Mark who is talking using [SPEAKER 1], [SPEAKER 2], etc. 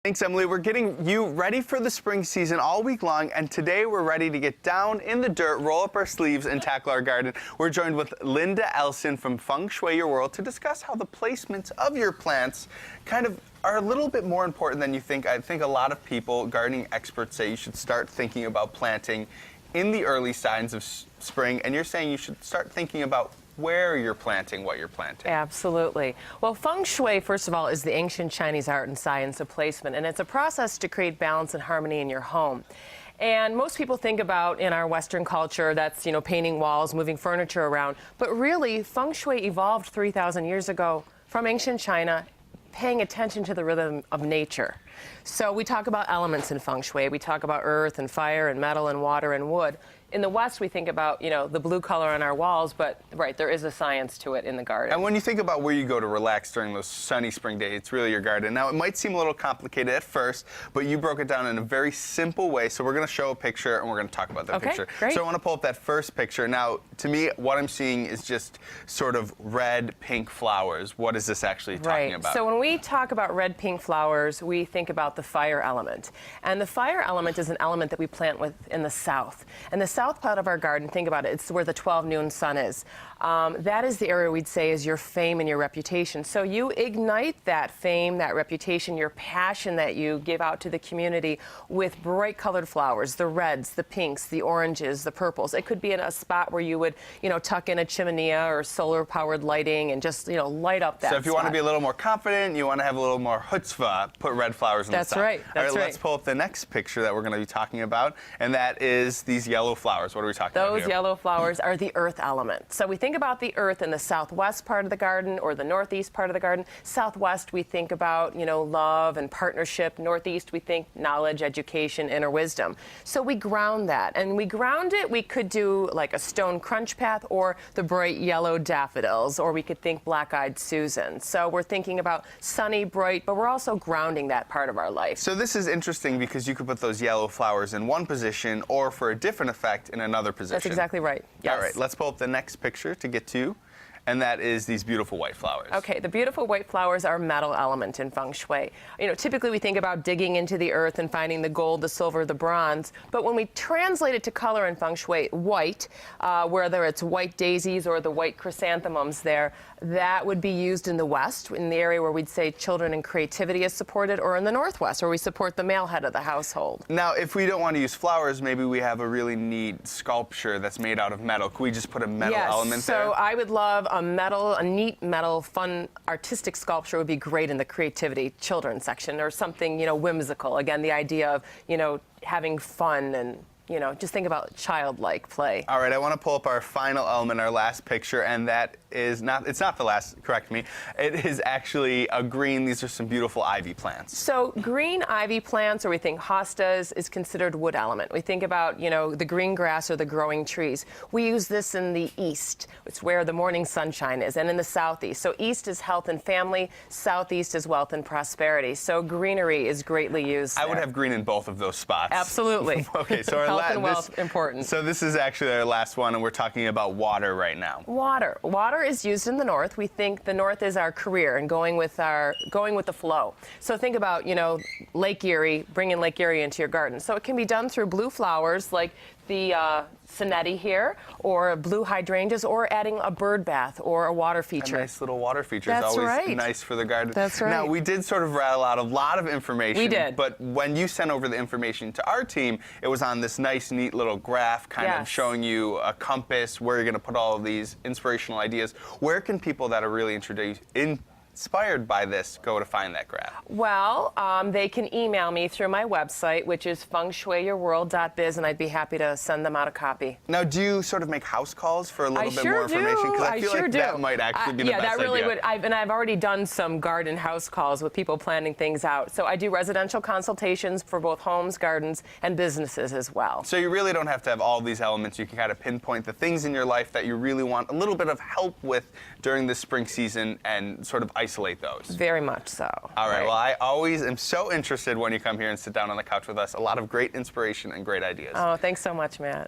[SPEAKER 1] Thanks, Emily. We're getting you ready for the spring season all week long, and today we're ready to get down in the dirt, roll up our sleeves, and tackle our garden. We're joined with Linda Elson from Feng Shui Your World to discuss how the placements of your plants kind of are a little bit more important than you think. I think a lot of people, gardening experts, say you should start thinking about planting in the early signs of spring, and you're saying you should start thinking about where you're planting, what you're planting.
[SPEAKER 2] Absolutely. Well, Feng Shui, first of all, is the ancient Chinese art and science of placement, and it's a process to create balance and harmony in your home. And most people think about, in our Western culture, that's, painting walls, moving furniture around. But really, Feng Shui evolved 3,000 years ago from ancient China, paying attention to the rhythm of nature. So we talk about elements in Feng Shui. We talk about earth and fire and metal and water and wood. In the West, we think about, the blue color on our walls, but, right, there is a science to it in the garden.
[SPEAKER 1] And when you think about where you go to relax during those sunny spring days, it's really your garden. Now, it might seem a little complicated at first, but you broke it down in a very simple way, so we're going to show a picture, and we're going to talk about that picture.
[SPEAKER 2] Great.
[SPEAKER 1] So I want to pull up that first picture. Now, to me, what I'm seeing is just sort of red, pink flowers. What is this actually talking about?
[SPEAKER 2] So when we talk about red, pink flowers, we think about the fire element. And the fire element is an element that we plant with in the south. And the south part of our garden, think about it, it's where the 12 noon sun is. That is the area we'd say is your fame and your reputation. So you ignite that fame, that reputation, your passion that you give out to the community with bright colored flowers, the reds, the pinks, the oranges, the purples. It could be in a spot where you would, tuck in a chimenea or solar powered lighting and just, light up that spot.
[SPEAKER 1] So if you want to be a little more confident, you want to have a little more chutzpah, put red flowers in the top.
[SPEAKER 2] That's right.
[SPEAKER 1] All right, let's pull up the next picture that we're going to be talking about, and that is these yellow flowers. What are we talking about here?
[SPEAKER 2] Those yellow flowers are the earth element. So we think about the earth in the southwest part of the garden or the northeast part of the garden. Southwest, we think about, love and partnership. Northeast, we think knowledge, education, inner wisdom. So we ground that. And we ground it, we could do like a stone crunch path or the bright yellow daffodils, or we could think black-eyed Susan. So we're thinking about sunny, bright, but we're also grounding that part of our life.
[SPEAKER 1] So this is interesting because you could put those yellow flowers in one position or for a different effect in another position.
[SPEAKER 2] That's exactly right. Yes.
[SPEAKER 1] All right, let's pull up the next picture to get to, and that is these beautiful white flowers.
[SPEAKER 2] Okay, the beautiful white flowers are metal element in Feng Shui. Typically we think about digging into the earth and finding the gold, the silver, the bronze, but when we translate it to color in Feng Shui, white, whether it's white daisies or the white chrysanthemums there, that would be used in the West, in the area where we'd say children and creativity is supported, or in the Northwest, where we support the male head of the household.
[SPEAKER 1] Now, if we don't want to use flowers, maybe we have a really neat sculpture that's made out of metal. Can we just put a metal element there?
[SPEAKER 2] So I would love a neat metal, fun, artistic sculpture would be great in the creativity children's section, or something, whimsical. Again, the idea of, having fun and just think about childlike play.
[SPEAKER 1] All right, I want to pull up our final element, our last picture, and that is it's not the last, correct me. It is actually a green. These are some beautiful ivy plants.
[SPEAKER 2] So green ivy plants, or we think hostas, is considered wood element. We think about, the green grass or the growing trees. We use this in the east. It's where the morning sunshine is, and in the southeast. So east is health and family, southeast is wealth and prosperity. So greenery is greatly used there.
[SPEAKER 1] I would have green in both of those spots.
[SPEAKER 2] Absolutely.
[SPEAKER 1] Okay, so our
[SPEAKER 2] health and wealth, important.
[SPEAKER 1] So this is actually our last one, and we're talking about water right now.
[SPEAKER 2] Water is used in the north. We think the north is our career and going with the flow. So think about, Lake Erie, bringing Lake Erie into your garden. So it can be done through blue flowers like the Sinetti here, or blue hydrangeas, or adding a bird bath or a water feature.
[SPEAKER 1] A nice little water feature
[SPEAKER 2] That's
[SPEAKER 1] is always
[SPEAKER 2] right.
[SPEAKER 1] nice for the garden.
[SPEAKER 2] That's right.
[SPEAKER 1] Now, we did sort of rattle out a lot of information.
[SPEAKER 2] We did.
[SPEAKER 1] But when you sent over the information to our team, it was on this nice, neat little graph kind of showing you a compass, where you're going to put all of these inspirational ideas. Where can people that are really inspired by this go to find that graph?
[SPEAKER 2] Well, they can email me through my website, which is fengshuiyourworld.biz, and I'd be happy to send them out a copy.
[SPEAKER 1] Now, do you sort of make house calls for a little bit more information? Because I feel like that might actually be the best idea. Yeah, that really would. And I've already done some garden house calls with people planning things out. So I do residential consultations for both homes, gardens, and businesses as well. So you really don't have to have all these elements. You can kind of pinpoint the things in your life that you really want a little bit of help with during the spring season and sort of isolate those.
[SPEAKER 2] Very much so.
[SPEAKER 1] All right. Well, I always am so interested when you come here and sit down on the couch with us. A lot of great inspiration and great ideas.
[SPEAKER 2] Oh, thanks so much, Matt.